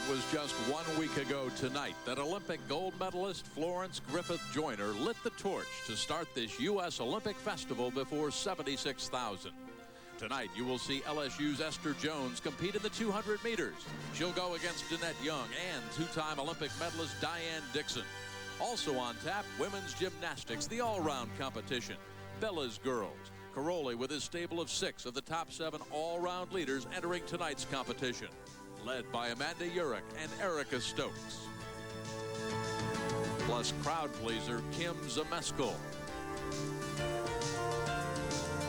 It was just 1 week ago tonight that Olympic gold medalist Florence Griffith Joyner lit the torch to start this U.S. Olympic festival before 76,000. Tonight, you will see LSU's Esther Jones compete in the 200 meters. She'll go against Danette Young and two-time Olympic medalist Diane Dixon. Also on tap, women's gymnastics, the all-round competition. Bella's girls. Caroli with his stable of 6 of the top 7 all-round leaders entering tonight's competition, led by Amanda Urich and Erica Stokes. Plus crowd pleaser Kim Zameskel.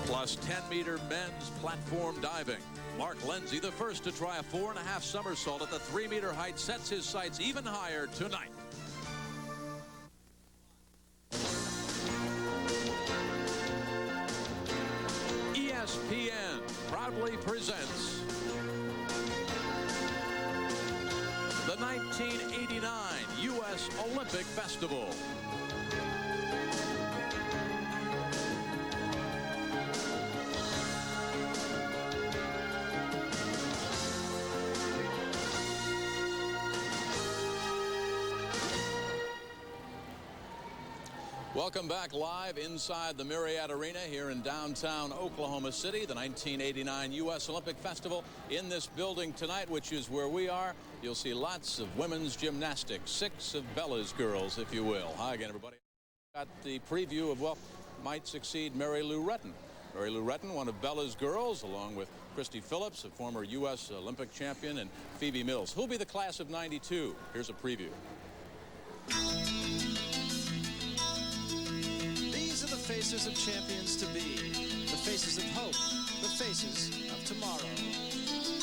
Plus 10-meter men's platform diving. Mark Lindsay, the first to try a 4.5 somersault at the 3-meter height, sets his sights even higher tonight. ESPN proudly presents the 1989 U.S. Olympic Festival. Welcome back live inside the Marriott Arena here in downtown Oklahoma City, the 1989 U.S. Olympic Festival. In this building tonight, which is where we are, you'll see lots of women's gymnastics, 6 of Bella's girls, if you will. Hi again, everybody. Got the preview of what might succeed Mary Lou Retton. Mary Lou Retton, one of Bella's girls, along with Christy Phillips, a former U.S. Olympic champion, and Phoebe Mills. Who'll be the class of '92? Here's a preview. These are the faces of champions to be, the faces of hope, the faces of tomorrow.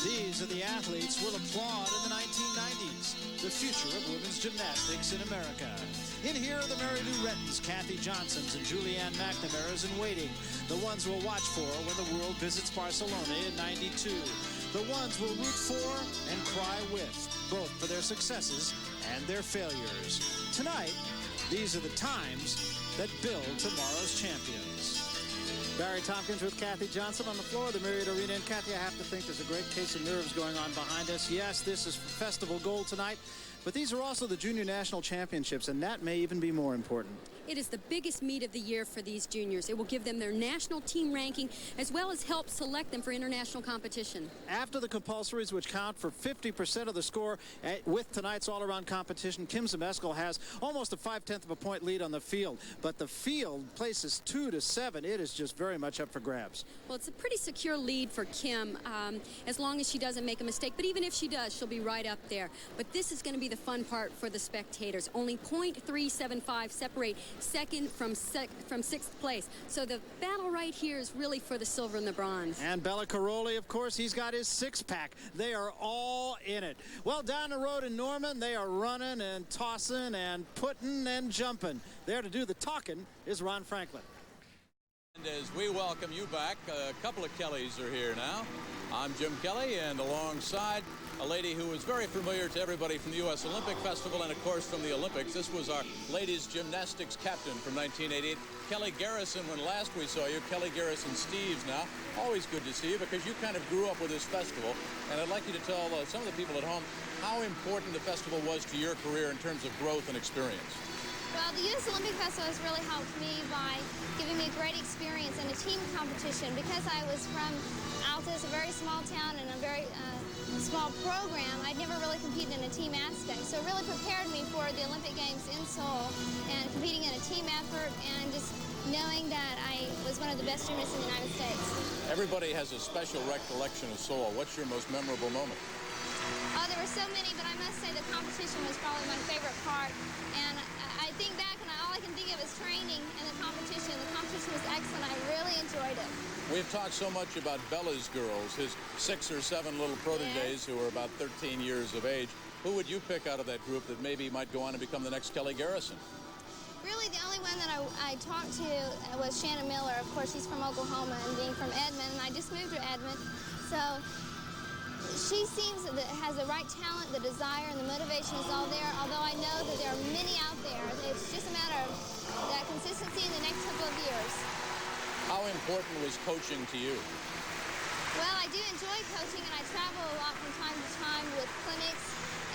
These are the athletes we'll applaud in the 1990s, the future of women's gymnastics in America. In here are the Mary Lou Rettons, Kathy Johnsons, and Julianne McNamara's in waiting, the ones we'll watch for when the world visits Barcelona in '92, the ones we'll root for and cry with, both for their successes and their failures. Tonight, these are the times that build tomorrow's champions. Barry Tompkins with Kathy Johnson on the floor of the Marriott Arena. And Kathy, I have to think there's a great case of nerves going on behind us. Yes, this is festival gold tonight, but these are also the junior national championships, and that may even be more important. It is the biggest meet of the year for these juniors. It will give them their national team ranking as well as help select them for international competition. After the compulsories, which count for 50% of the score with tonight's all-around competition, Kim Zameskel has almost a 0.5 of a point lead on the field. But the field places 2 to 7. It is just very much up for grabs. Well, it's a pretty secure lead for Kim as long as she doesn't make a mistake. But even if she does, she'll be right up there. But this is going to be the fun part for the spectators. Only 0.375 separate second from 6th place. So the battle right here is really for the silver and the bronze. And Bella Caroli, of course, he's got his 6-pack. They are all in it. Well, down the road in Norman, they are running and tossing and putting and jumping. There to do the talking is Ron Franklin. And as we welcome you back, a couple of Kellys are here now. I'm Jim Kelly, and alongside a lady who is very familiar to everybody from the U.S. Olympic Festival and, of course, from the Olympics. This was our ladies gymnastics captain from 1988, Kelly Garrison. When last we saw you, Kelly Garrison Steves now. Always good to see you because you kind of grew up with this festival. And I'd like you to tell some of the people at home how important the festival was to your career in terms of growth and experience. Well, the U.S. Olympic Festival has really helped me by giving me a great experience in a team competition. Because I was from Altus, a very small town, and a very small program, I'd never really competed in a team aspect. So it really prepared me for the Olympic Games in Seoul and competing in a team effort and just knowing that I was one of the best gymnasts in the United States. Everybody has a special recollection of Seoul. What's your most memorable moment? Oh, there were so many, but I must say the competition was probably my favorite part. And I think back, and all I can think of is training and the competition. The competition was excellent. I really enjoyed it. We've talked so much about Bella's girls, his 6 or 7 little proteges who are about 13 years of age. Who would you pick out of that group that maybe might go on and become the next Kelly Garrison? Really, the only one that I talked to was Shannon Miller. Of course, she's from Oklahoma, and being from Edmond, and I just moved to Edmond. So she seems that has the right talent, the desire, and the motivation is all there, although I know that there are many out there. It's just a matter of that consistency in the next couple of years. How important was coaching to you? Well, I do enjoy coaching, and I travel a lot from time to time with clinics,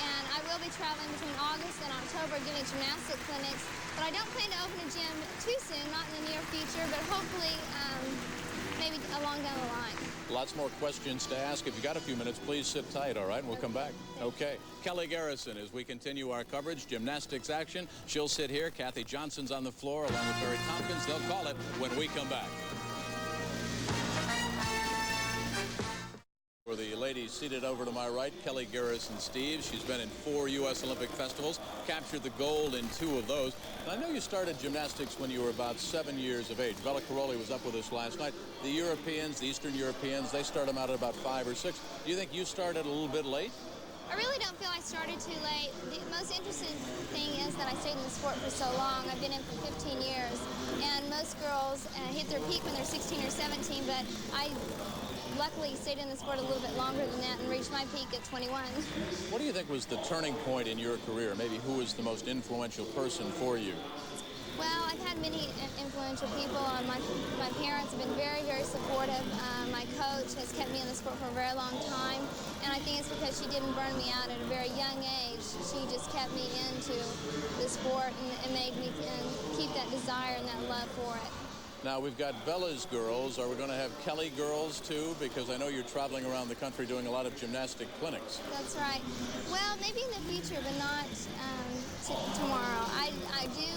and I will be traveling between August and October giving gymnastic clinics, but I don't plan to open a gym too soon, not in the near future, but hopefully maybe along down the line. Lots more questions to ask. If you got a few minutes, please sit tight, all right? And we'll come back. Okay. Kelly Garrison, as we continue our coverage, gymnastics action. She'll sit here. Kathy Johnson's on the floor along with Barry Tompkins. They'll call it when we come back. For the ladies seated over to my right, Kelly Garrison Steeves. She's been in 4 U.S. Olympic festivals, captured the gold in 2 of those. And I know you started gymnastics when you were about 7 years of age. Bella Caroli was up with us last night. The Europeans, the Eastern Europeans, they start them out at about 5 or 6. Do you think you started a little bit late? I really don't feel I started too late. The most interesting thing is that I stayed in the sport for so long. I've been in for 15 years. And most girls hit their peak when they're 16 or 17, but I luckily stayed in the sport a little bit longer than that and reached my peak at 21. What do you think was the turning point in your career? Maybe who was the most influential person for you? Well, I've had many influential people. My parents have been very, very supportive. My coach has kept me in the sport for a very long time, and I think it's because she didn't burn me out at a very young age. She just kept me into the sport and made me keep that desire and that love for it. Now, we've got Bella's girls. Are we going to have Kelly girls, too? Because I know you're traveling around the country doing a lot of gymnastic clinics. That's right. Well, maybe in the future, but not tomorrow. I do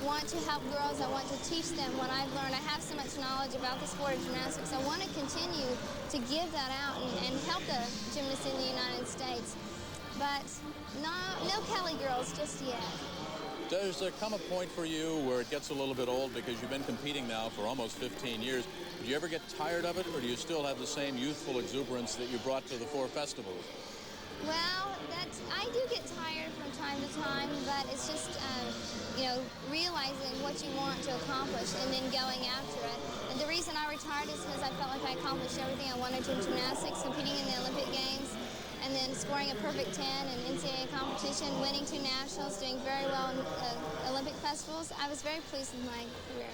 want to help girls. I want to teach them what I've learned. I have so much knowledge about the sport of gymnastics. I want to continue to give that out and help the gymnasts in the United States. But no Kelly girls just yet. Does there come a point for you where it gets a little bit old because you've been competing now for almost 15 years? Do you ever get tired of it, or do you still have the same youthful exuberance that you brought to the 4 festivals? Well, I do get tired from time to time, but it's just, realizing what you want to accomplish and then going after it. And the reason I retired is because I felt like I accomplished everything I wanted to in gymnastics, competing in the Olympic Games, and then scoring a perfect 10 in NCAA competition, winning 2 nationals, doing very well in Olympic festivals. I was very pleased with my career.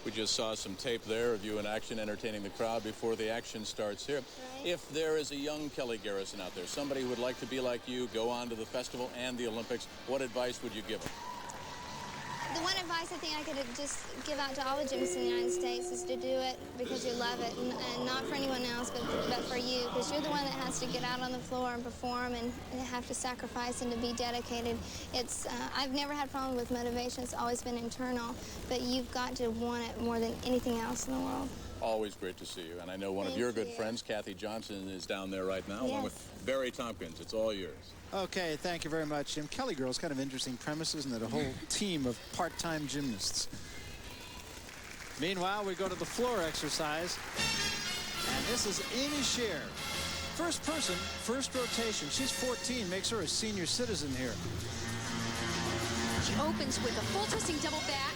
We just saw some tape there of you in action entertaining the crowd before the action starts here. Right. If there is a young Kelly Garrison out there, somebody who would like to be like you, go on to the festival and the Olympics, what advice would you give them? The one advice I think I could just give out to all the gymnasts in the United States is to do it because you love it, and not for anyone else, but for you, because you're the one that has to get out on the floor and perform and have to sacrifice and to be dedicated. I've never had a problem with motivation. It's always been internal, but you've got to want it more than anything else in the world. Always great to see you, and I know one of your good friends, Kathy Johnson, is down there right now, along with Barry Tompkins. It's all yours. Okay, thank you very much, Jim. Kelly girls, kind of interesting premise, isn't it? A whole team of part-time gymnasts. Meanwhile, we go to the floor exercise, and this is Amy Scher. First person, first rotation. She's 14, makes her a senior citizen here. She opens with a full twisting double back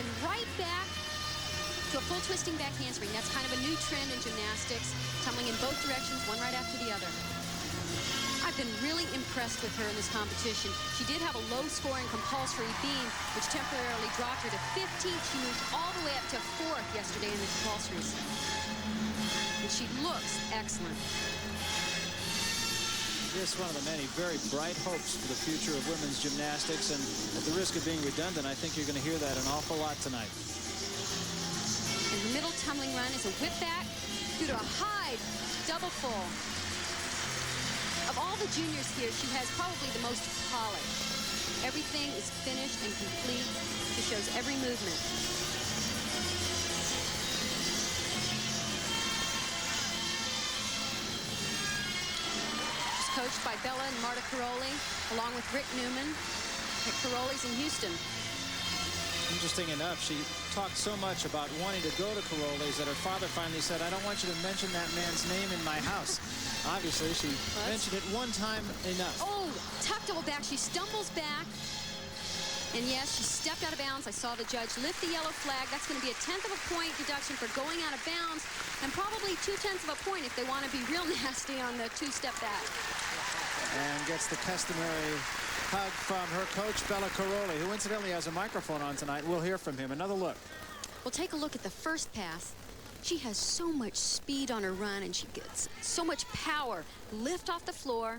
and right back to a full twisting back handspring. That's kind of a new trend in gymnastics, tumbling in both directions, one right after the other. I've been really impressed with her in this competition. She did have a low-scoring compulsory beam, which temporarily dropped her to 15th. She moved all the way up to 4th yesterday in the compulsories. And she looks excellent. This is one of the many very bright hopes for the future of women's gymnastics, and at the risk of being redundant, I think you're going to hear that an awful lot tonight. And the middle tumbling run is a whip back due to a high double full. Of all the juniors here, she has probably the most polish. Everything is finished and complete. She shows every movement. She's coached by Bella and Marta Caroli, along with Rick Newman at Caroli's in Houston. Interesting enough, she talked so much about wanting to go to Caroli's that her father finally said, "I don't want you to mention that man's name in my house." Obviously, she mentioned it one time enough. Oh, tuck double back. She stumbles back. And yes, she stepped out of bounds. I saw the judge lift the yellow flag. That's going to be a 1/10 of a point deduction for going out of bounds, and probably 2/10 of a point if they want to be real nasty on the 2-step back. And gets the customary hug from her coach, Bella Caroli, who incidentally has a microphone on tonight. We'll hear from him. Another look. We'll take a look at the first pass. She has so much speed on her run, and she gets so much power. Lift off the floor,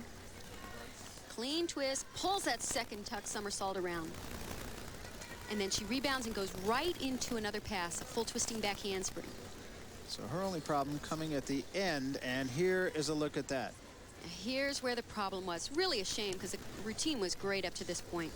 clean twist, pulls that second tuck somersault around. And then she rebounds and goes right into another pass, a full twisting back handspring. So her only problem coming at the end, and here is a look at that. Here's where the problem was. Really a shame, because the routine was great up to this point.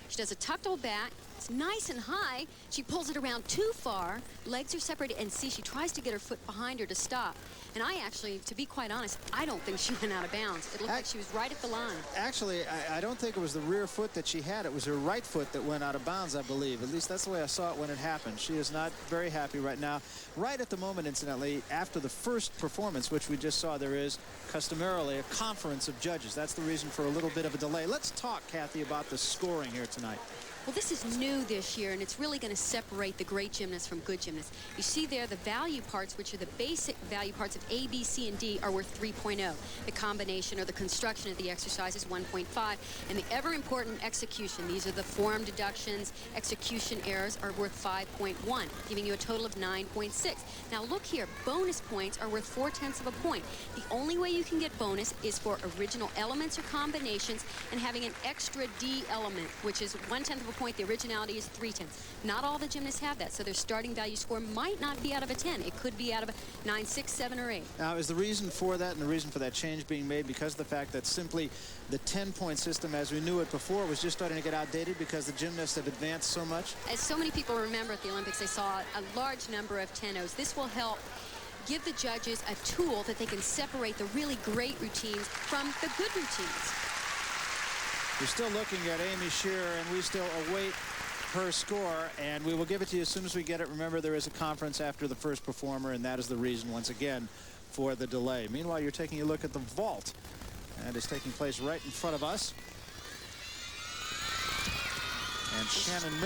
She does a tucked old back. It's nice and high. She pulls it around too far. Legs are separated, and see, she tries to get her foot behind her to stop. And I actually, to be quite honest, I don't think she went out of bounds. It looked like she was right at the line. Actually, I don't think it was the rear foot that she had. It was her right foot that went out of bounds, I believe. At least that's the way I saw it when it happened. She is not very happy right now. Right at the moment, incidentally, after the first performance, which we just saw, there is customarily a conference of judges. That's the reason for a little bit of a delay. Let's talk, Kathy, about the scoring here tonight. Well, this is new this year, and it's really going to separate the great gymnasts from good gymnasts. You see there the value parts, which are the basic value parts of A, B, C, and D, are worth 3.0. The combination or the construction of the exercise is 1.5. And the ever-important execution, these are the form deductions, execution errors, are worth 5.1, giving you a total of 9.6. Now, look here. Bonus points are worth 0.4 of a point. The only way you can get bonus is for original elements or combinations and having an extra D element, which is 0.1 of a point. The originality is 0.3. Not all the gymnasts have that, so their starting value score might not be out of a 10. It could be out of a 9, 6, 7, or 8. Now, is the reason for that and the reason for that change being made because of the fact that simply the 10-point system as we knew it before was just starting to get outdated because the gymnasts have advanced so much? As so many people remember at the Olympics, they saw a large number of 10-0s. This will help give the judges a tool that they can separate the really great routines from the good routines. We're still looking at Amy Shearer, and we still await her score, and we will give it to you as soon as we get it. Remember, there is a conference after the first performer, and that is the reason, once again, for the delay. Meanwhile, you're taking a look at the vault, and it's taking place right in front of us. And Shannon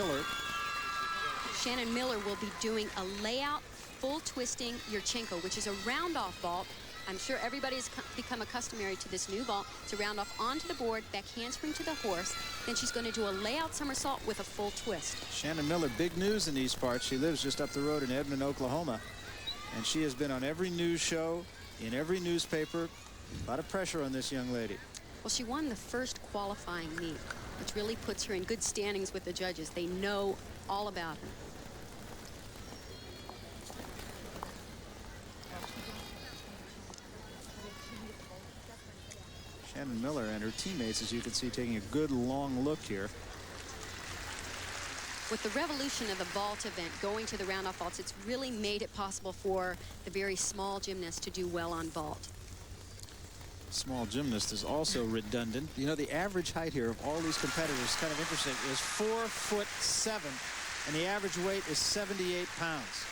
Miller will be doing a layout full twisting Yurchenko, which is a round-off vault. I'm sure everybody's become accustomed to this new vault. It's a round off onto the board, back handspring to the horse. Then she's going to do a layout somersault with a full twist. Shannon Miller, big news in these parts. She lives just up the road in Edmond, Oklahoma. And she has been on every news show, in every newspaper. A lot of pressure on this young lady. Well, she won the first qualifying meet, which really puts her in good standings with the judges. They know all about her. Shannon Miller and her teammates, as you can see, taking a good long look here. With the revolution of the vault event, going to the round-off vaults, it's really made it possible for the very small gymnasts to do well on vault. Small gymnast is also redundant. You know, the average height here of all these competitors, kind of interesting, is 4'7", and the average weight is 78 pounds.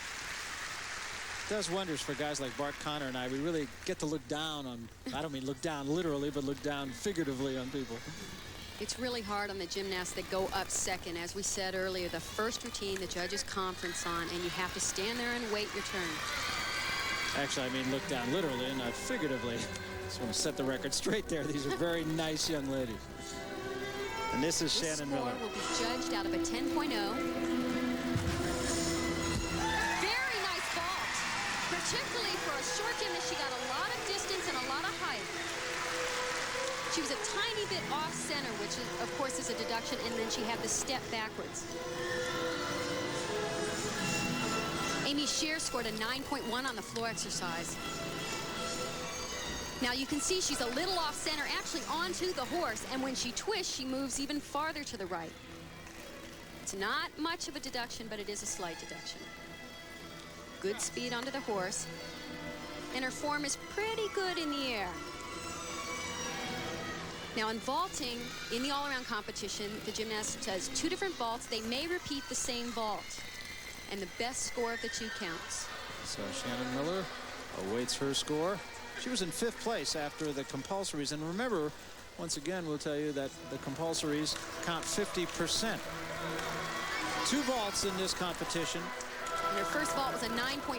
Does wonders for guys like Bart Connor and I. We really get to look down on, I don't mean look down literally, but look down figuratively on people. It's really hard on the gymnasts that go up second. As we said earlier, the first routine the judges conference on, and you have to stand there and wait your turn. Actually, I mean look down literally and not figuratively. Just want to set the record straight there. These are very nice young ladies. And this is Shannon Miller. This score will be judged out of a 10.0. Particularly for a short gymnast, she got a lot of distance and a lot of height. She was a tiny bit off center, which is, of course is a deduction, and then she had the step backwards. Amy Shearer scored a 9.1 on the floor exercise. Now you can see she's a little off center, actually onto the horse, and when she twists, she moves even farther to the right. It's not much of a deduction, but it is a slight deduction. Good speed onto the horse, and her form is pretty good in the air. Now in vaulting, in the all-around competition, the gymnast does two different vaults. They may repeat the same vault, and the best score of the two counts. So Shannon Miller awaits her score. She was in 5th place after the compulsories, and remember, once again, we'll tell you that the compulsories count 50%. 2 vaults in this competition. And her first vault was a 9.475.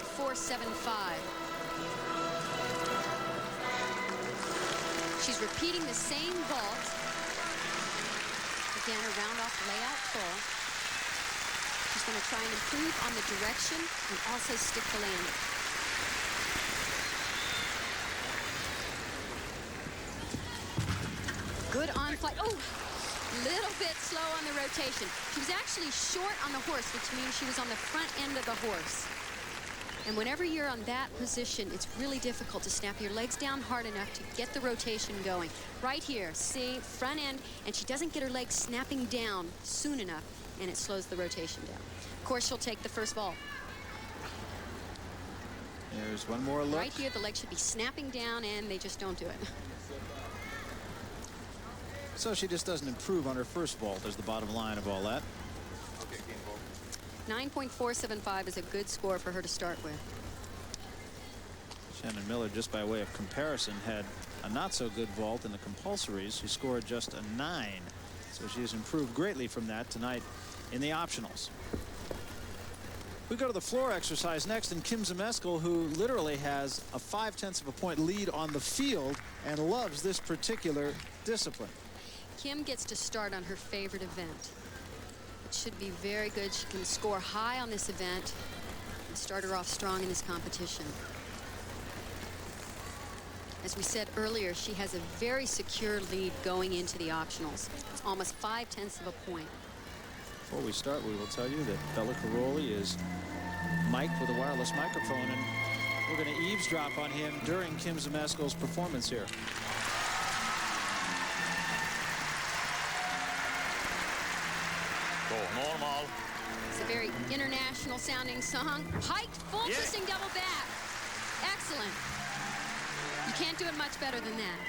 She's repeating the same vault. Again, a round-off layout full. She's going to try and improve on the direction and also stick the landing. Good on flight. Oh, little bit slow on the rotation. She was actually short on the horse, which means she was on the front end of the horse. And whenever you're on that position, it's really difficult to snap your legs down hard enough to get the rotation going. Right here, see, front end, and she doesn't get her legs snapping down soon enough, and it slows the rotation down. Of course, she'll take the first vault. There's one more look. Right here, the legs should be snapping down, and they just don't do it. So she just doesn't improve on her first vault is the bottom line of all that. 9.475 is a good score for her to start with. Shannon Miller, just by way of comparison, had a not so good vault in the compulsories. She scored just a 9. So she has improved greatly from that tonight in the optionals. We go to the floor exercise next, and Kim Zmeskal, who literally has a 0.5 of a point lead on the field and loves this particular discipline. Kim gets to start on her favorite event. It should be very good. She can score high on this event and start her off strong in this competition. As we said earlier, she has a very secure lead going into the optionals. It's almost 0.5 of a point. Before we start, we will tell you that Bella Caroli is mic'd with a wireless microphone, and we're going to eavesdrop on him during Kim Zmeskal's performance here. Normal. It's a very international sounding song. Hiked full twisting double back. Excellent. You can't do it much better than that.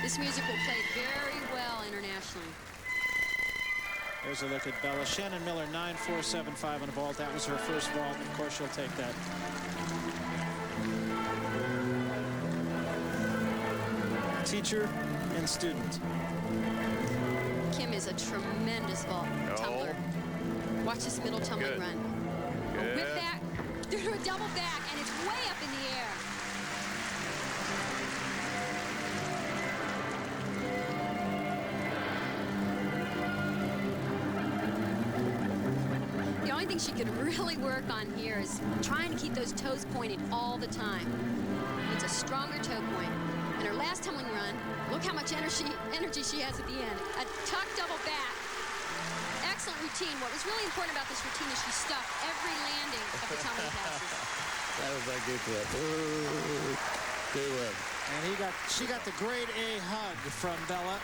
This music will play very well internationally. There's a look at Bella. Shannon Miller, 9.475 on a vault. That was her first vault. Of course, she'll take that. Teacher and student. Kim is a tremendous vault tumbler. Watch this middle tumbling run. A whip back, do a double back, and it's way up in the air. The only thing she could really work on here is trying to keep those toes pointed all the time. It's a stronger toe point. And her last tumbling run, look how much energy she has at the end. A tuck double back. Excellent routine. What was really important about this routine is she stuffed every landing of the tumbling passes. That was a good one. Ooh, good one. And she got the grade A hug from Bella.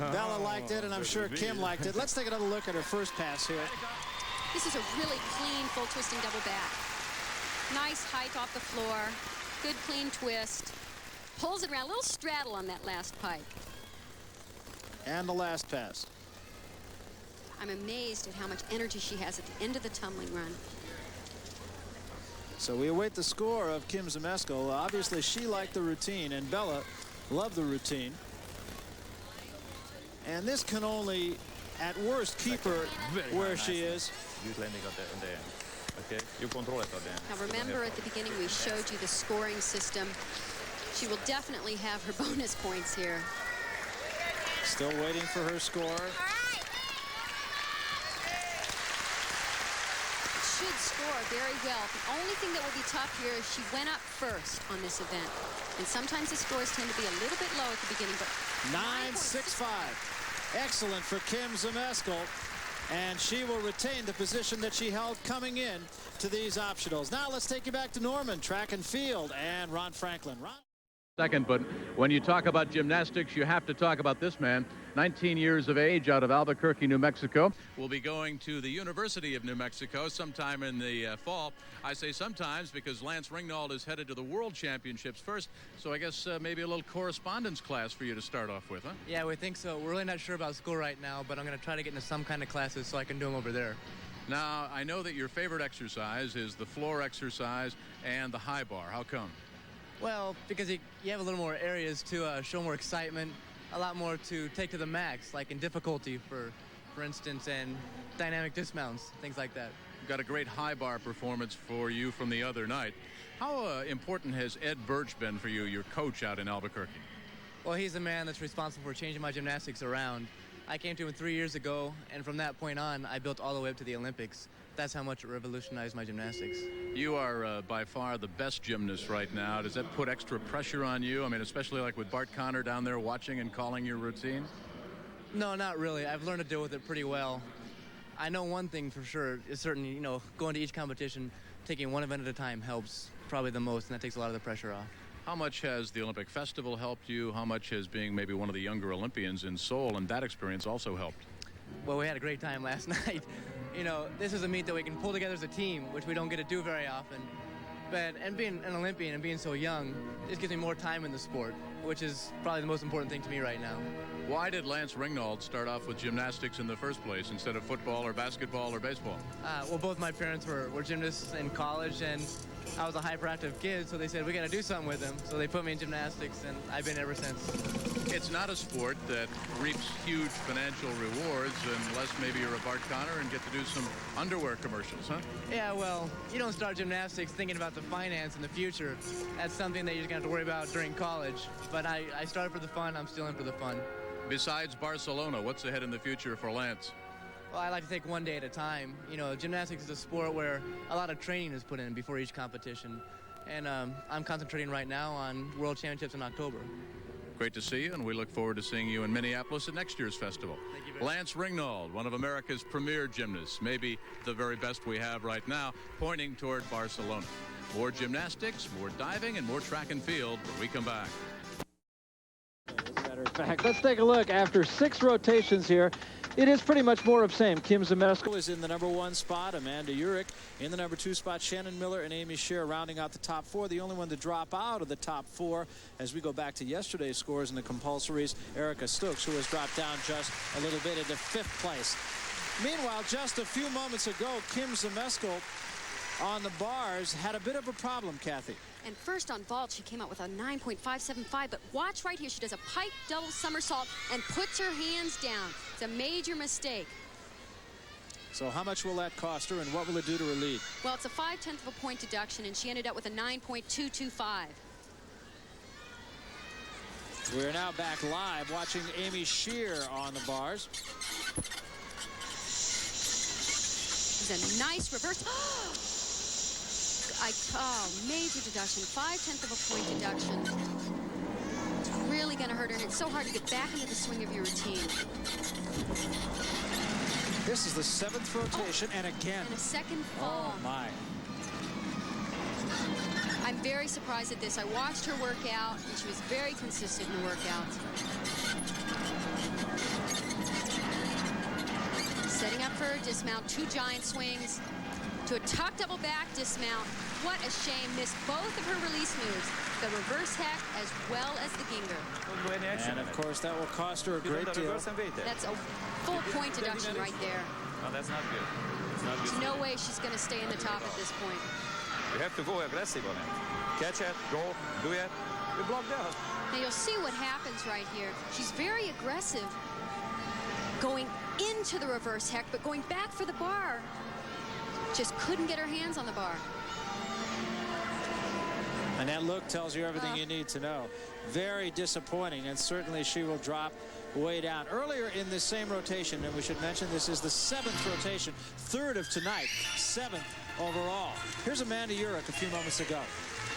Bella liked it, and I'm sure Kim liked it. Let's take another look at her first pass here. This is a really clean full twisting double back. Nice height off the floor. Good clean twist. Pulls it around. A little straddle on that last pike. And the last pass. I'm amazed at how much energy she has at the end of the tumbling run. So we await the score of Kim Zmeskal. Obviously, she liked the routine, and Bella loved the routine. And this can only, at worst, keep her where she is. Okay, you control it again. Now remember, at the beginning we showed you the scoring system. She will definitely have her bonus points here. Still waiting for her score. Should score very well. The only thing that will be tough here is she went up first on this event. And sometimes the scores tend to be a little bit low at the beginning, but 9.65. Excellent for Kim Zmeskal. And she will retain the position that she held coming in to these optionals. Now let's take you back to Norman, track and field, and Ron Franklin. Ron? Second, but when you talk about gymnastics, you have to talk about this man, 19 years of age, out of Albuquerque, New Mexico. Will be going to the University of New Mexico sometime in the fall. I say sometimes because Lance Ringnauld is headed to the World Championships first, so I guess maybe a little correspondence class for you to start off with, huh? Yeah, we think so. We're really not sure about school right now, but I'm going to try to get into some kind of classes so I can do them over there. Now, I know that your favorite exercise is the floor exercise and the high bar. How come? Well, because you have a little more areas to show more excitement, a lot more to take to the max, like in difficulty, for instance, and dynamic dismounts, things like that. Got a great high bar performance for you from the other night. How important has Ed Birch been for you, your coach out in Albuquerque? Well, he's the man that's responsible for changing my gymnastics around. I came to him 3 years ago, and from that point on, I built all the way up to the Olympics. That's how much it revolutionized my gymnastics. You are by far the best gymnast right now. Does that put extra pressure on you? I mean, especially like with Bart Connor down there watching and calling your routine? No, not really. I've learned to deal with it pretty well. I know one thing for sure is certainly, you know, going to each competition, taking one event at a time helps probably the most, and that takes a lot of the pressure off. How much has the Olympic Festival helped you? How much has being maybe one of the younger Olympians in Seoul and that experience also helped? Well, we had a great time last night. You know, this is a meet that we can pull together as a team, which we don't get to do very often. And being an Olympian and being so young, just gives me more time in the sport, which is probably the most important thing to me right now. Why did Lance Ringnauld start off with gymnastics in the first place instead of football or basketball or baseball? Well, both my parents were gymnasts in college, and I was a hyperactive kid, so they said, we got to do something with him. So they put me in gymnastics, and I've been ever since. It's not a sport that reaps huge financial rewards unless maybe you're a Bart Connor and get to do some underwear commercials, huh? Yeah, well, you don't start gymnastics thinking about the finance in the future. That's something that you're going to have to worry about during college. But I started for the fun. I'm still in for the fun. Besides Barcelona, what's ahead in the future for Lance? Well, I like to take one day at a time. You know, gymnastics is a sport where a lot of training is put in before each competition. And I'm concentrating right now on World Championships in October. Great to see you, and we look forward to seeing you in Minneapolis at next year's festival. Thank you very Lance Ringnauld, one of America's premier gymnasts, maybe the very best we have right now, pointing toward Barcelona. More gymnastics, more diving, and more track and field when we come back. As a matter of fact, let's take a look. After 6 rotations here, it is pretty much more of same. Kim Zmeskal is in the #1 spot. Amanda Urick in the #2 spot. Shannon Miller and Amy Scher rounding out the top 4. The only one to drop out of the top 4 as we go back to yesterday's scores in the compulsories, Erica Stokes, who has dropped down just a little bit into 5th place. Meanwhile, just a few moments ago, Kim Zmeskal on the bars had a bit of a problem, Kathy. And first on vault, she came out with a 9.575, but watch right here. She does a pike double somersault and puts her hands down. It's a major mistake. So how much will that cost her, and what will it do to her lead? Well, it's a 0.5 of a point deduction, and she ended up with a 9.225. We're now back live watching Amy Scher on the bars. It's a nice reverse. Major deduction, 0.5 of a point deduction. It's really going to hurt her, and it's so hard to get back into the swing of your routine. This is the 7th rotation, and again. And a second fall. Oh, my. I'm very surprised at this. I watched her work out, and she was very consistent in the workouts. Setting up for a dismount, 2 giant swings to a tuck double back dismount. What a shame. Missed both of her release moves, the reverse heck as well as the ginger. And of course that will cost her a great deal. That's a full point deduction right there. No, that's not good. It's not good. There's no way she's going to stay in the top at this point. You have to go aggressive on it. Catch it, go, do it. You block down. Now you'll see what happens right here. She's very aggressive going into the reverse heck, but going back for the bar. Just couldn't get her hands on the bar. And that look tells you everything you need to know. Very disappointing, and certainly she will drop way down. Earlier in this same rotation, and we should mention this is the 7th rotation, 3rd of tonight, 7th overall. Here's Amanda Urick a few moments ago.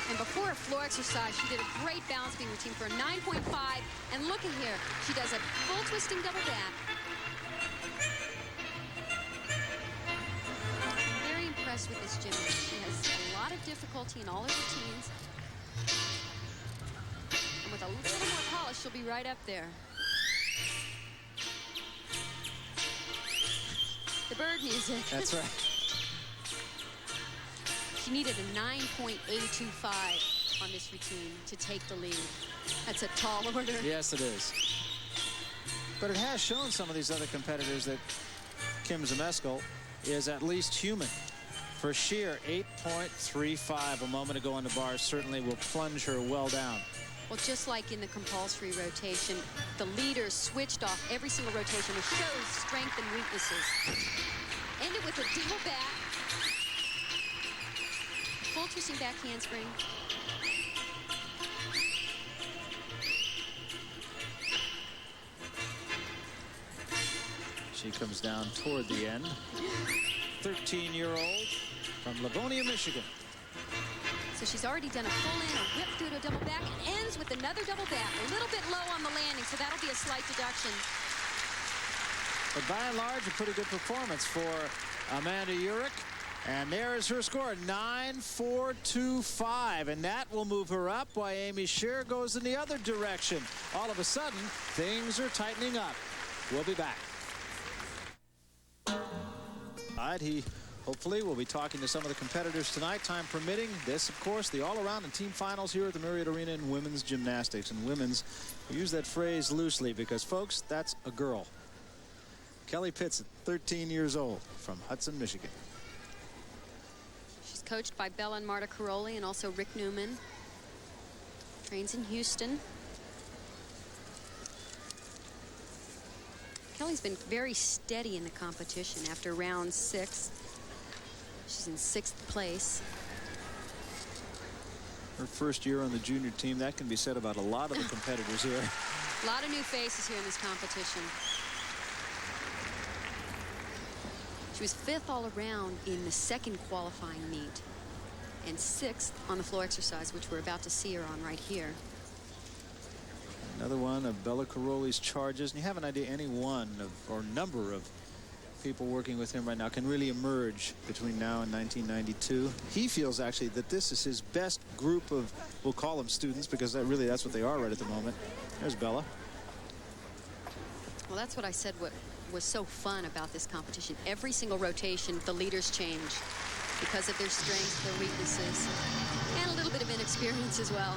And before a floor exercise, she did a great balancing routine for a 9.5. And look at here, she does a full twisting double back. I'm very impressed with this gymnast. She has a lot of difficulty in all her routines. And with a little more polish, she'll be right up there. The bird music. That's right. She needed a 9.825 on this routine to take the lead. That's a tall order. Yes, it is. But it has shown some of these other competitors that Kim Zmeskal is at least human. For Scher, 8.35 a moment ago on the bars certainly will plunge her well down. Well, just like in the compulsory rotation, the leaders switched off every single rotation to show strength and weaknesses. Ended with a double back. Full twisting back handspring. She comes down toward the end. 13-year-old from Livonia, Michigan. So she's already done a full in, a whip through to a double back, and ends with another double back. A little bit low on the landing, so that'll be a slight deduction. But by and large, a pretty good performance for Amanda Urich. And there is her score, 9.425. And that will move her up while Amy Shear goes in the other direction. All of a sudden, things are tightening up. We'll be back. He hopefully will be talking to some of the competitors tonight, time permitting. This, of course, the all-around and team finals here at the Marriott Arena in women's gymnastics. And women's, we use that phrase loosely because, folks, that's a girl. Kelly Pitson, 13 years old, from Hudson, Michigan. She's coached by Bella and Marta Caroli and also Rick Newman. Trains in Houston. Kelly's been very steady in the competition after round 6. She's in 6th place. Her first year on the junior team, that can be said about a lot of the competitors here. A lot of new faces here in this competition. She was 5th all around in the 2nd qualifying meet and 6th on the floor exercise, which we're about to see her on right here. Another one of Bella Caroli's charges. And you have an idea any one of, or number of people working with him right now can really emerge between now and 1992. He feels actually that this is his best group of, we'll call them students, because that's what they are right at the moment. There's Bella. Well, that's what I said what was so fun about this competition. Every single rotation, the leaders change because of their strengths, their weaknesses, and a little bit of inexperience as well.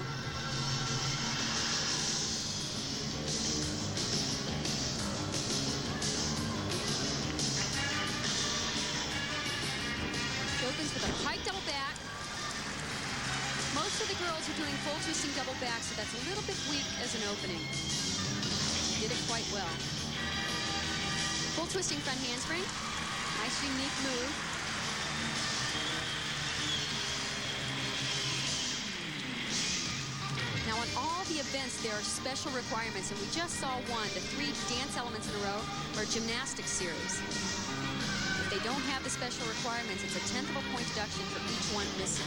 Opens with a high double back. Most of the girls are doing full twisting double back, so that's a little bit weak as an opening. Did it quite well. Full twisting front handspring. Nice unique move. Now on all the events there are special requirements, and we just saw one, the 3 dance elements in a row, or gymnastics series. If they don't have the special requirements, it's a 1/10 of a point deduction for each one missing.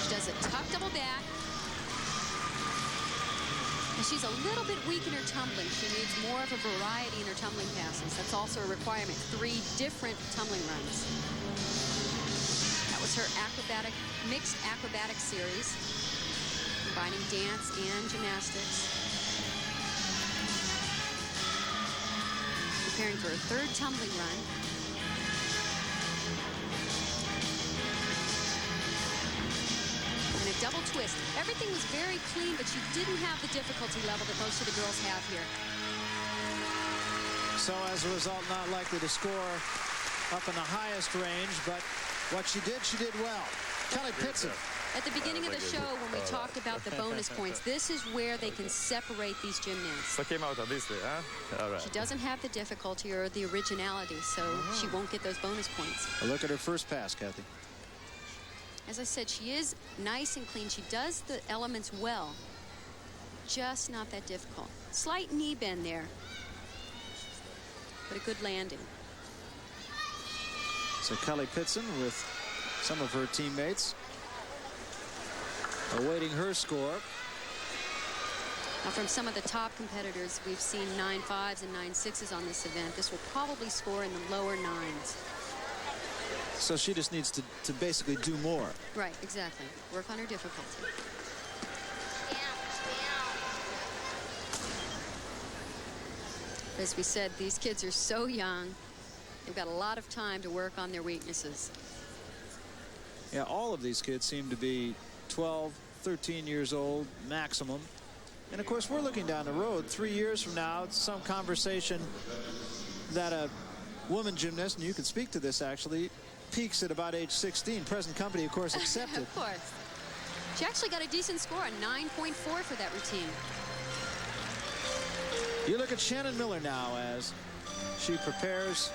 She does a tuck double back. And she's a little bit weak in her tumbling. She needs more of a variety in her tumbling passes. That's also a requirement. 3 different tumbling runs. That was her mixed acrobatic series, combining dance and gymnastics. Preparing for a 3rd tumbling run. And a double twist. Everything was very clean, but she didn't have the difficulty level that most of the girls have here. So as a result, not likely to score up in the highest range, but what she did well. Kelly Pitson. At the beginning of the show, when we talked about the bonus points, this is where they can separate these gymnasts. So came out of this way, huh? All right. She doesn't have the difficulty or the originality, so she won't get those bonus points. A look at her first pass, Kathy. As I said, she is nice and clean. She does the elements well, just not that difficult. Slight knee bend there, but a good landing. So Kelly Pitson with some of her teammates awaiting her score. Now, from some of the top competitors, we've seen 9.5s and 9.6s on this event. This will probably score in the lower 9s. So she just needs to basically do more. Right, exactly. Work on her difficulty. As we said, these kids are so young. They've got a lot of time to work on their weaknesses. Yeah, all of these kids seem to be 12, 13 years old maximum. And of course, we're looking down the road 3 years from now. It's some conversation that a woman gymnast, and you can speak to this actually, peaks at about age 16. Present company, of course, accepted. Of course. She actually got a decent score, a 9.4 for that routine. You look at Shannon Miller now as she prepares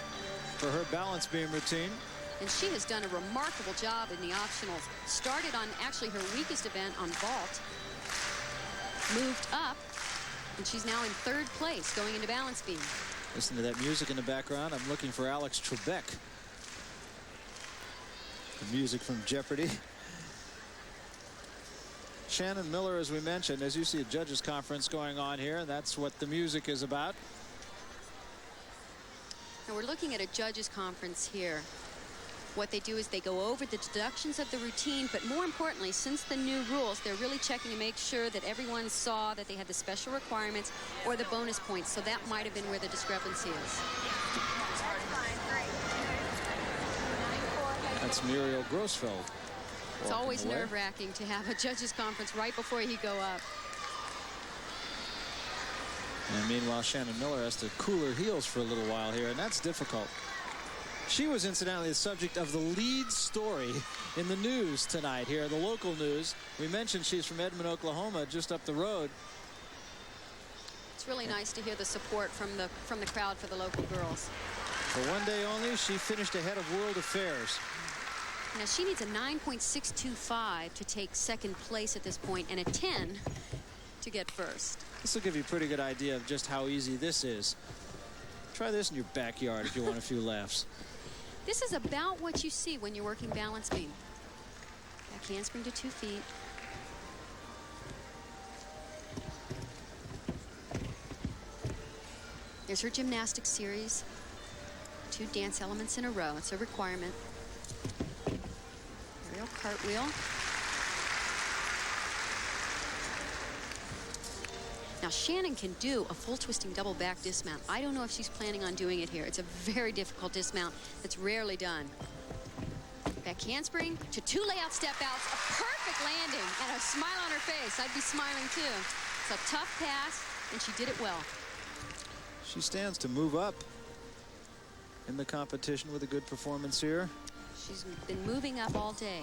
for her balance beam routine. And she has done a remarkable job in the optionals. Started on actually her weakest event on vault. Moved up And she's now in 3rd place going into balance beam. Listen to that music in the background. I'm looking for Alex Trebek. The music from Jeopardy. Shannon Miller, as we mentioned, as you see a judges conference going on here, and that's what the music is about. Now we're looking at a judges conference here. What they do is they go over the deductions of the routine, but more importantly, since the new rules, they're really checking to make sure that everyone saw that they had the special requirements or the bonus points. So that might have been where the discrepancy is. That's Muriel Grossfeld. It's always nerve-wracking to have a judges conference right before you go up. And meanwhile, Shannon Miller has to cool her heels for a little while here, and that's difficult. She was incidentally the subject of the lead story in the news tonight here, the local news. We mentioned she's from Edmond, Oklahoma, just up the road. It's really nice to hear the support from the crowd for the local girls. For one day only, she finished ahead of World Affairs. Now she needs a 9.625 to take 2nd place at this point and a 10 to get 1st. This will give you a pretty good idea of just how easy this is. Try this in your backyard if you want a few laughs. This is about what you see when you're working balance beam. Back handspring to 2 feet. There's her gymnastics series. 2 dance elements in a row. It's a requirement. Aerial cartwheel. Now Shannon can do a full twisting double back dismount. I don't know if she's planning on doing it here. It's a very difficult dismount that's rarely done. Back handspring to 2 layout step outs, a perfect landing and a smile on her face. I'd be smiling too. It's a tough pass and she did it well. She stands to move up in the competition with a good performance here. She's been moving up all day.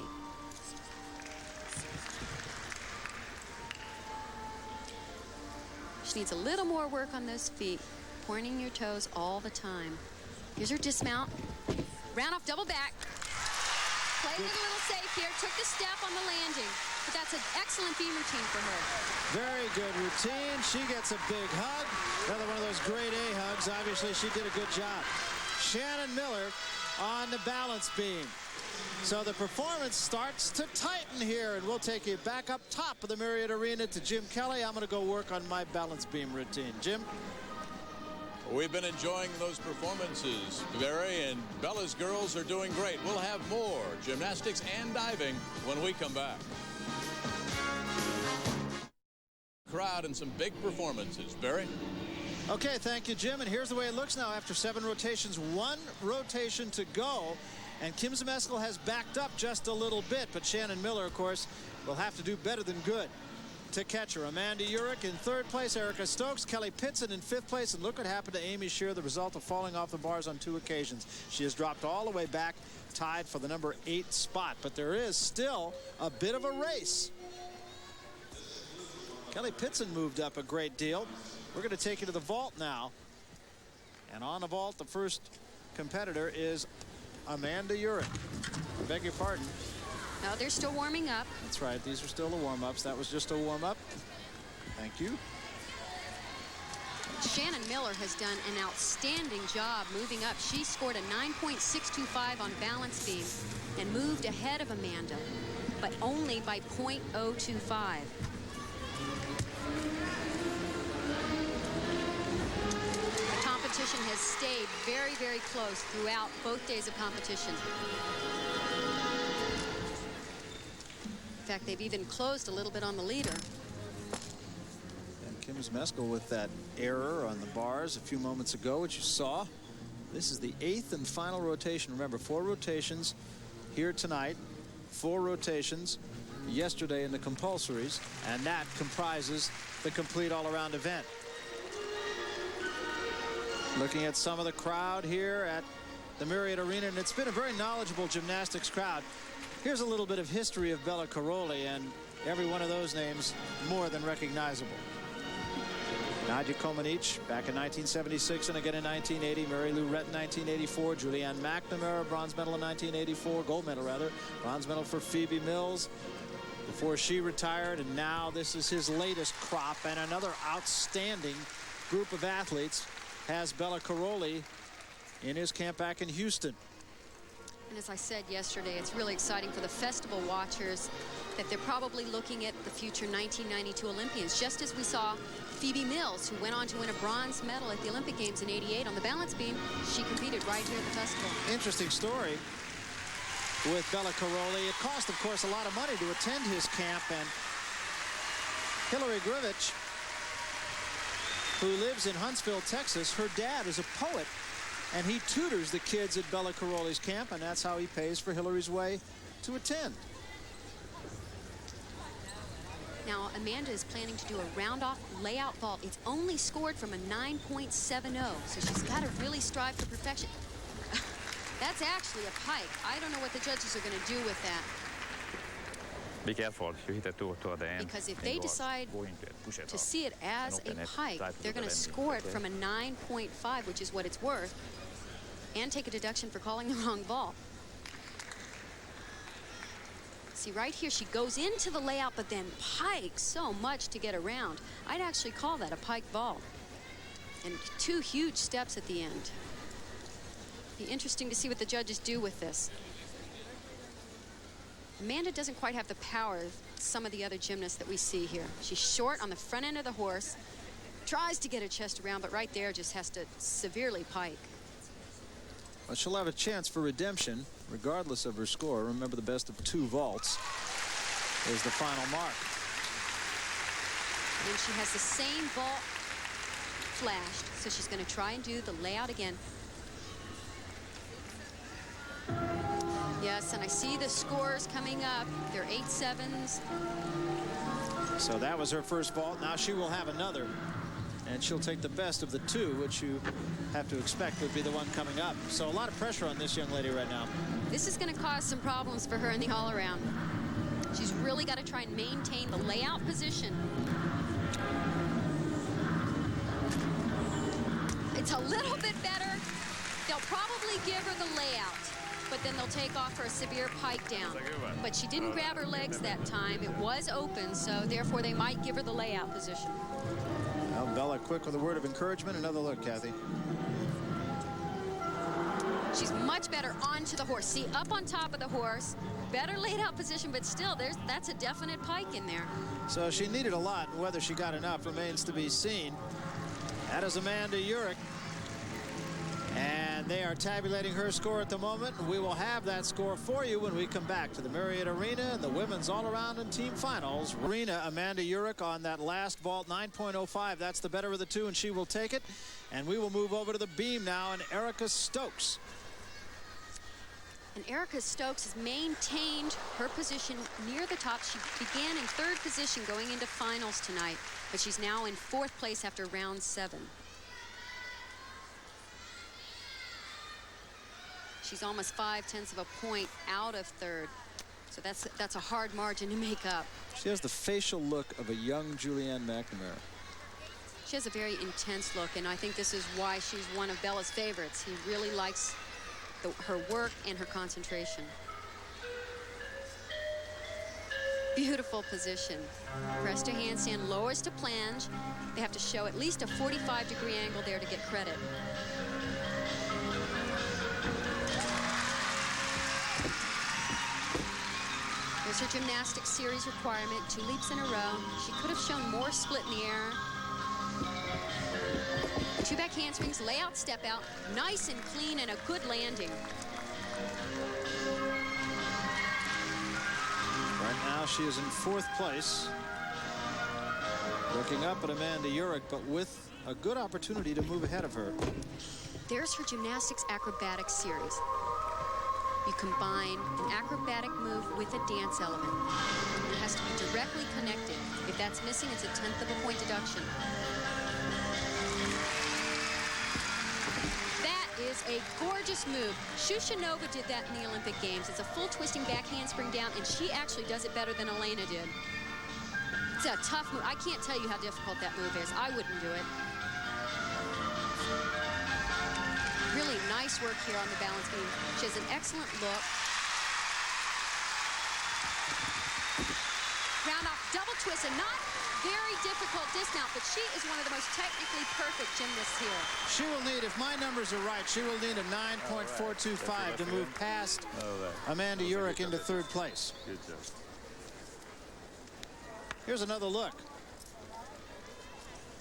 She needs a little more work on those feet, pointing your toes all the time. Here's her dismount. Round off double back. Played it a little safe here, took the step on the landing. But that's an excellent beam routine for her. Very good routine. She gets a big hug. Another one of those grade A hugs. Obviously, she did a good job. Shannon Miller on the balance beam. So the performance starts to tighten here, and we'll take you back up top of the Marriott Arena to Jim Kelly. I'm going to go work on my balance beam routine. Jim? We've been enjoying those performances, Barry, and Bella's girls are doing great. We'll have more gymnastics and diving when we come back. Crowd and some big performances. Barry? Okay, thank you, Jim. And here's the way it looks now after 7 rotations. 1 rotation to go. And Kim Zmeskal has backed up just a little bit, but Shannon Miller, of course, will have to do better than good to catch her. Amanda Urich in 3rd place, Erica Stokes, Kelly Pitson in 5th place, and look what happened to Amy Shear, the result of falling off the bars on 2 occasions. She has dropped all the way back, tied for the number 8 spot, but there is still a bit of a race. Kelly Pitson moved up a great deal. We're going to take you to the vault now, and on the vault, the first competitor is Amanda Urich. I beg your pardon. No, they're still warming up. That's right. These are still the warm-ups. That was just a warm-up. Thank you. Shannon Miller has done an outstanding job moving up. She scored a 9.625 on balance beam and moved ahead of Amanda, but only by 0.025. Competition has stayed very, very close throughout both days of competition. In fact, they've even closed a little bit on the leader. And Kim Zmeskal with that error on the bars a few moments ago, which you saw. This is the 8th and final rotation. Remember, 4 rotations here tonight, 4 rotations yesterday in the compulsories, and that comprises the complete all-around event. Looking at some of the crowd here at the Marriott Arena, and it's been a very knowledgeable gymnastics crowd. Here's a little bit of history of Bella Caroli, and every one of those names more than recognizable. Nadia Comaneci back in 1976 and again in 1980. Mary Lou Rett in 1984. Julianne McNamara, bronze medal in 1984. Gold medal, rather. Bronze medal for Phoebe Mills. before she retired, and now this is his latest crop, and another outstanding group of athletes has Bella Caroli in his camp back in Houston. And as I said yesterday, it's really exciting for the festival watchers that they're probably looking at the future 1992 Olympians, just as we saw Phoebe Mills, who went on to win a bronze medal at the Olympic Games in '88 on the balance beam. She competed right here at the festival. Interesting story with Bella Caroli. It cost, of course, a lot of money to attend his camp, and Hillary Grivich, who lives in Huntsville, Texas, her dad is a poet, and he tutors the kids at Bella Caroli's camp, and that's how he pays for Hillary's way to attend. Now, Amanda is planning to do a round-off layout vault. It's only scored from a 9.70, so she's got to really strive for perfection. That's actually a pike. I don't know what the judges are going to do with that. Be careful, you hit it toward the end. Because if they decide to see it as a pike, they're going to score it from a 9.5, which is what it's worth, and take a deduction for calling the wrong ball. See, right here, she goes into the layout, but then pikes so much to get around. I'd actually call that a pike ball. And 2 huge steps at the end. Be interesting to see what the judges do with this. Amanda doesn't quite have the power of some of the other gymnasts that we see here. She's short on the front end of the horse, tries to get her chest around, but right there just has to severely pike. Well, she'll have a chance for redemption, regardless of her score. Remember, the best of 2 vaults is the final mark. And she has the same vault flashed, so she's going to try and do the layout again. Yes, and I see the scores coming up. They're 8.7s. So that was her first vault. Now she will have another, and she'll take the best of the 2, which you have to expect would be the one coming up. So a lot of pressure on this young lady right now. This is going to cause some problems for her in the all-around. She's really got to try and maintain the layout position. It's a little bit better. They'll probably give her the layout, but then they'll take off for a severe pike down. But she didn't grab her legs that time. It was open, so therefore they might give her the layout position. Well, Bella quick with a word of encouragement. Another look, Kathy. She's much better onto the horse. See, up on top of the horse, better laid out position, but still, that's a definite pike in there. So she needed a lot, and whether she got enough remains to be seen. That is Amanda Urick. And they are tabulating her score at the moment. We will have that score for you when we come back to the Marriott Arena and the women's all-around and team finals. Arena, Amanda Urick on that last vault, 9.05. That's the better of the 2, and she will take it. And we will move over to the beam now, and Erica Stokes. And Erica Stokes has maintained her position near the top. She began in 3rd position going into finals tonight, but she's now in 4th place after round 7. She's almost 0.5 of a point out of 3rd. So that's a hard margin to make up. She has the facial look of a young Julianne McNamara. She has a very intense look, and I think this is why she's one of Bella's favorites. He really likes her work and her concentration. Beautiful position. Press to handstand, lowers to planche. They have to show at least a 45-degree angle there to get credit. There's her gymnastics series requirement, 2 leaps in a row. She could have shown more split in the air. 2 back handsprings, layout, step out, nice and clean, and a good landing. Right now she is in 4th place. Looking up at Amanda Urick, but with a good opportunity to move ahead of her. There's her gymnastics acrobatics series. You combine an acrobatic move with a dance element. It has to be directly connected. If that's missing, it's a 1/10 of a point deduction. That is a gorgeous move. Shushanova did that in the Olympic Games. It's a full twisting back handspring down, and she actually does it better than Elena did. It's a tough move. I can't tell you how difficult that move is. I wouldn't do it. Really nice work here on the balance beam. She has an excellent look. It's a not very difficult dismount, but she is one of the most technically perfect gymnasts here. She will need, if my numbers are right, she will need a 9.425 to move past Amanda Urick into third place. Good job. Here's another look.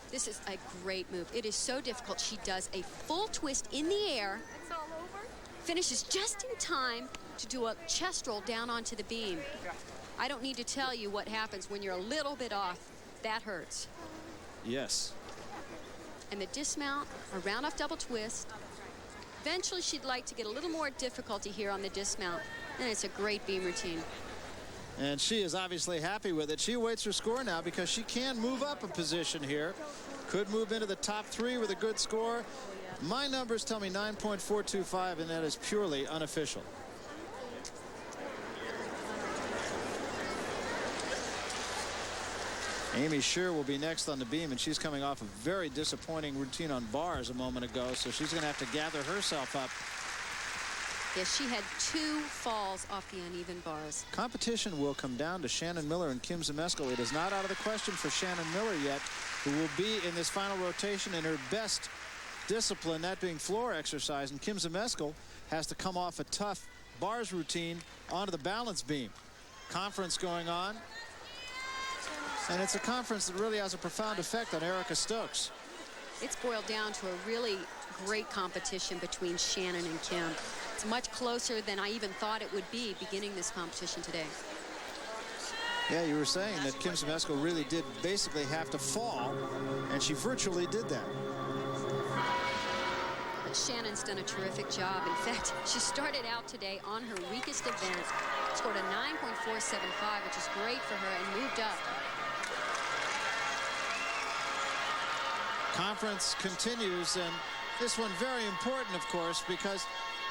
This is a great move. It is so difficult. She does a full twist in the air. It's all over. Finishes just in time to do a chest roll down onto the beam. I don't need to tell you what happens when you're a little bit off. That hurts. Yes. And the dismount, a round off double twist. Eventually she'd like to get a little more difficulty here on the dismount. And it's a great beam routine. And she is obviously happy with it. She awaits her score now because she can move up a position here. Could move into the top 3 with a good score. My numbers tell me 9.425, and that is purely unofficial. Amy Shear will be next on the beam, and she's coming off a very disappointing routine on bars a moment ago, so she's going to have to gather herself up. Yes, she had 2 falls off the uneven bars. Competition will come down to Shannon Miller and Kim Zmeskal. It is not out of the question for Shannon Miller yet, who will be in this final rotation in her best discipline, that being floor exercise. And Kim Zmeskal has to come off a tough bars routine onto the balance beam. Conference going on. And it's a conference that really has a profound effect on Erica Stokes. It's boiled down to a really great competition between Shannon and Kim. It's much closer than I even thought it would be beginning this competition today. Yeah, you were saying that Kim Zmeskal really did basically have to fall, and she virtually did that. But Shannon's done a terrific job. In fact, she started out today on her weakest event, scored a 9.475, which is great for her, and moved up. Conference continues, and this one very important, of course, because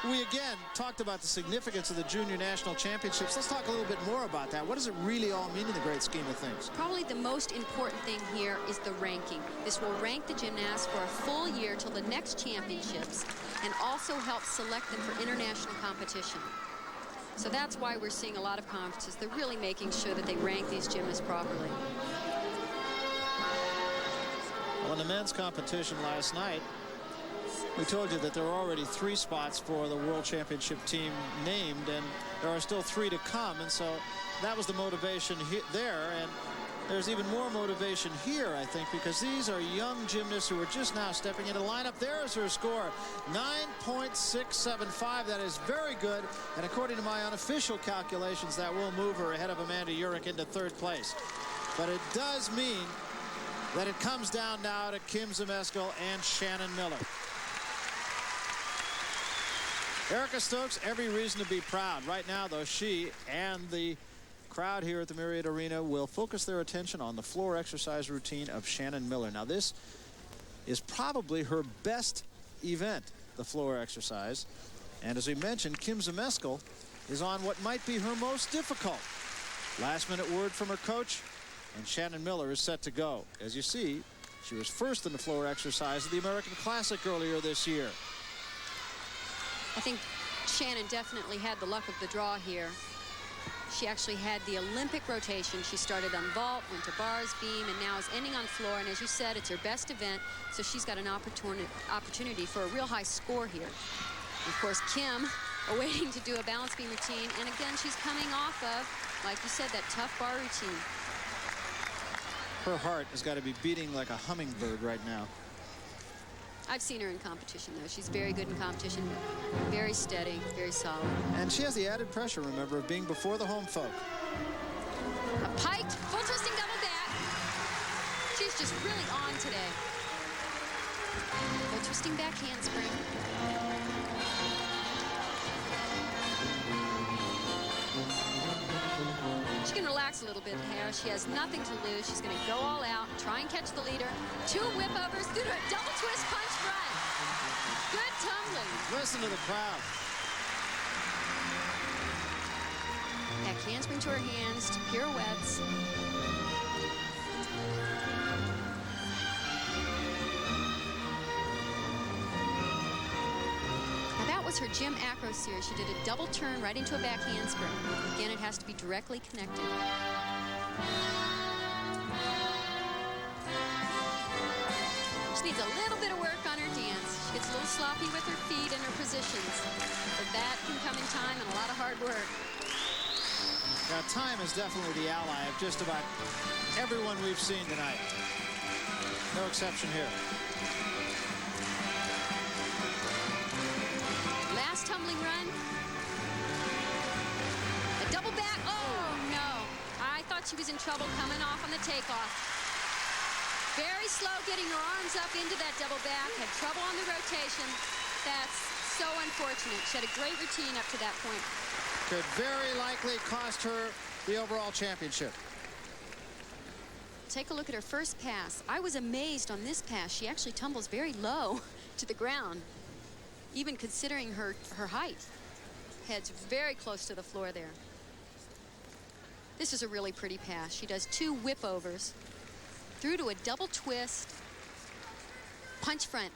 we again talked about the significance of the Junior National Championships. Let's talk a little bit more about that. What does it really all mean in the great scheme of things? Probably the most important thing here is the ranking. This will rank the gymnasts for a full year till the next championships, and also help select them for international competition. So that's why we're seeing a lot of conferences. They're really making sure that they rank these gymnasts properly. Well, in the men's competition last night, we told you that there were already 3 spots for the World Championship team named, and there are still 3 to come, and so that was the motivation there, and there's even more motivation here, I think, because these are young gymnasts who are just now stepping into the lineup. There is her score, 9.675. That is very good, and according to my unofficial calculations, that will move her ahead of Amanda Urick into third place. But it does mean that it comes down now to Kim Zmeskal and Shannon Miller. Erica Stokes, every reason to be proud. Right now, though, she and the crowd here at the Marriott Arena will focus their attention on the floor exercise routine of Shannon Miller. Now, this is probably her best event, the floor exercise. And as we mentioned, Kim Zmeskal is on what might be her most difficult. Last-minute word from her coach, and Shannon Miller is set to go. As you see, she was first in the floor exercise of the American Classic earlier this year. I think Shannon definitely had the luck of the draw here. She actually had the Olympic rotation. She started on vault, went to bars, beam, and now is ending on floor. And as you said, it's her best event, so she's got an opportunity for a real high score here. And of course, Kim awaiting to do a balance beam routine. And again, she's coming off of, like you said, that tough bar routine. Her heart has got to be beating like a hummingbird right now. I've seen her in competition, though. She's very good in competition, very steady, very solid. And she has the added pressure, remember, of being before the home folk. A piked, full twisting double back. She's just really on today. Full twisting back handspring. She can relax a little bit here. She has nothing to lose. She's going to go all out, try and catch the leader. 2 whip overs through to a double twist punch front. Good tumbling. Listen to the crowd. Back handspring to her hands, pirouettes. Now that was her gym acro series. She did a double turn right into a back handspring. Again, it has to be directly connected. She needs a little bit of work on her dance. She gets a little sloppy with her feet and her positions. But that can come in time and a lot of hard work. Now, time is definitely the ally of just about everyone we've seen tonight. No exception here. Last tumbling run. A double back. Oh, no. I thought she was in trouble coming off on the takeoff. Very slow getting her arms up into that double back. Had trouble on the rotation. That's so unfortunate. She had a great routine up to that point. Could very likely cost her the overall championship. Take a look at her first pass. I was amazed on this pass. She actually tumbles very low to the ground, even considering her height. Head's very close to the floor there. This is a really pretty pass. She does 2 whip overs, through to a double twist, punch front.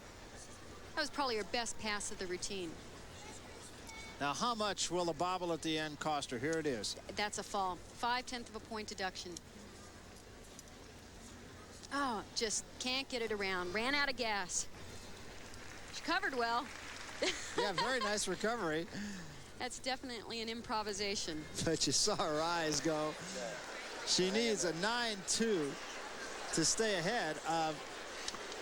That was probably her best pass of the routine. Now, how much will the bobble at the end cost her? Here it is. That's a fall. 5/10 of a point deduction. Oh, just can't get it around. Ran out of gas. She covered well. Yeah, very nice recovery. That's definitely an improvisation. But you saw her eyes go. She needs a 9-2 to stay ahead of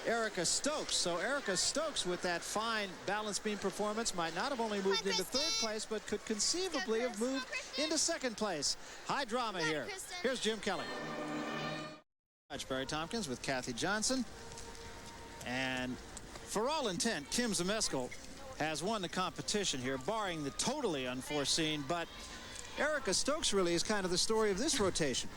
Erica Stokes. So Erica Stokes, with that fine balance beam performance, might not have only moved into 3rd place, but could conceivably have moved into 2nd place. High drama here. Here's Jim Kelly. Barry Tompkins with Kathy Johnson. And for all intent, Kim Zmeskal has won the competition here, barring the totally unforeseen. But Erica Stokes really is kind of the story of this rotation.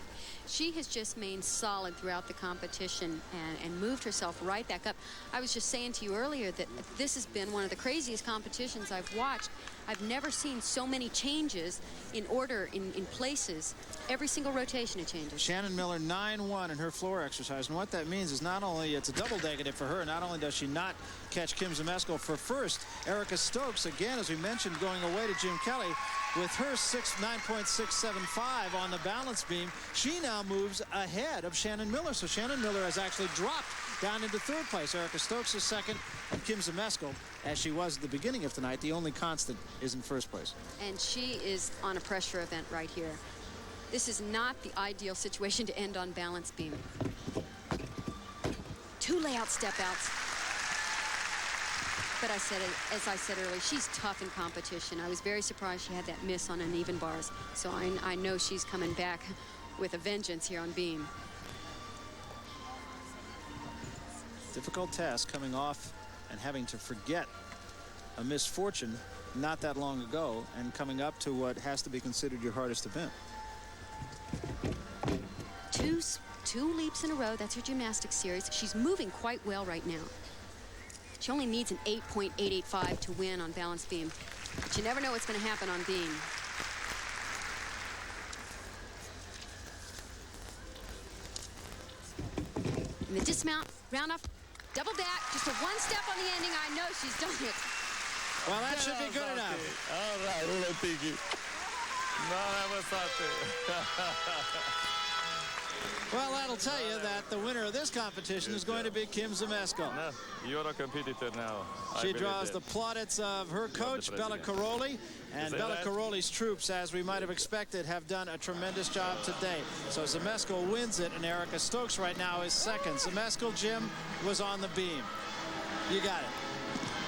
She has just remained solid throughout the competition and moved herself right back up. I was just saying to you earlier that this has been one of the craziest competitions I've watched. I've never seen so many changes in order, in places. Every single rotation it changes. Shannon Miller 9-1 in her floor exercise. And what that means is not only it's a double negative for her, not only does she not catch Kim Zmeskal for first, Erica Stokes, again, as we mentioned, going away to Jim Kelly, with her 9.675 on the balance beam, she now moves ahead of Shannon Miller. So Shannon Miller has actually dropped down into 3rd place. Erica Stokes is 2nd, and Kim Zmeskal, as she was at the beginning of tonight, the only constant, is in 1st place. And she is on a pressure event right here. This is not the ideal situation to end on balance beam. 2 layout step outs. But as I said earlier, she's tough in competition. I was very surprised she had that miss on uneven bars. So I know she's coming back with a vengeance here on beam. Difficult task coming off and having to forget a misfortune not that long ago and coming up to what has to be considered your hardest event. Two leaps in a row. That's her gymnastics series. She's moving quite well right now. She only needs an 8.885 to win on balance beam. But you never know what's going to happen on beam. And the dismount, round off, double back, just a 1 step on the ending. I know she's done it. Well, that should be good enough. All right, Tiki. No, that was Well, that'll tell you that the winner of this competition is going to be Kim Zmeskal. No, you're a competitor now. She draws the plaudits of her coach, Bella Caroli, and Bella Caroli's troops, as we might have expected, have done a tremendous job today. So Zmeskal wins it, and Erica Stokes right now is 2nd. Zmeskal, Jim, was on the beam. You got it.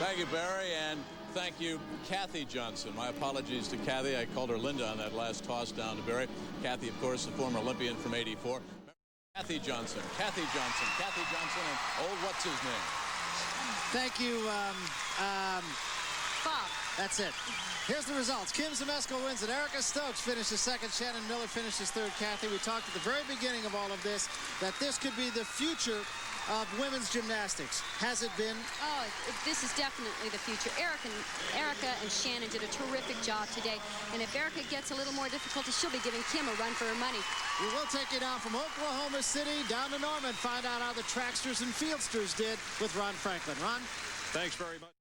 Thank you, Barry, and thank you, Kathy Johnson. My apologies to Kathy. I called her Linda on that last toss down to Barry. Kathy, of course, the former Olympian from '84. Kathy Johnson, and what's his name? Thank you, Bob. That's it. Here's the results. Kim Zmeskal wins it. Erica Stokes finishes 2nd. Shannon Miller finishes 3rd. Kathy, we talked at the very beginning of all of this that this could be the future of women's gymnastics. Has it been? Oh, this is definitely the future. Erica and Shannon did a terrific job today. And if Erica gets a little more difficulty, she'll be giving Kim a run for her money. We will take you down from Oklahoma City down to Norman. Find out how the tracksters and fieldsters did with Ron Franklin. Ron? Thanks very much.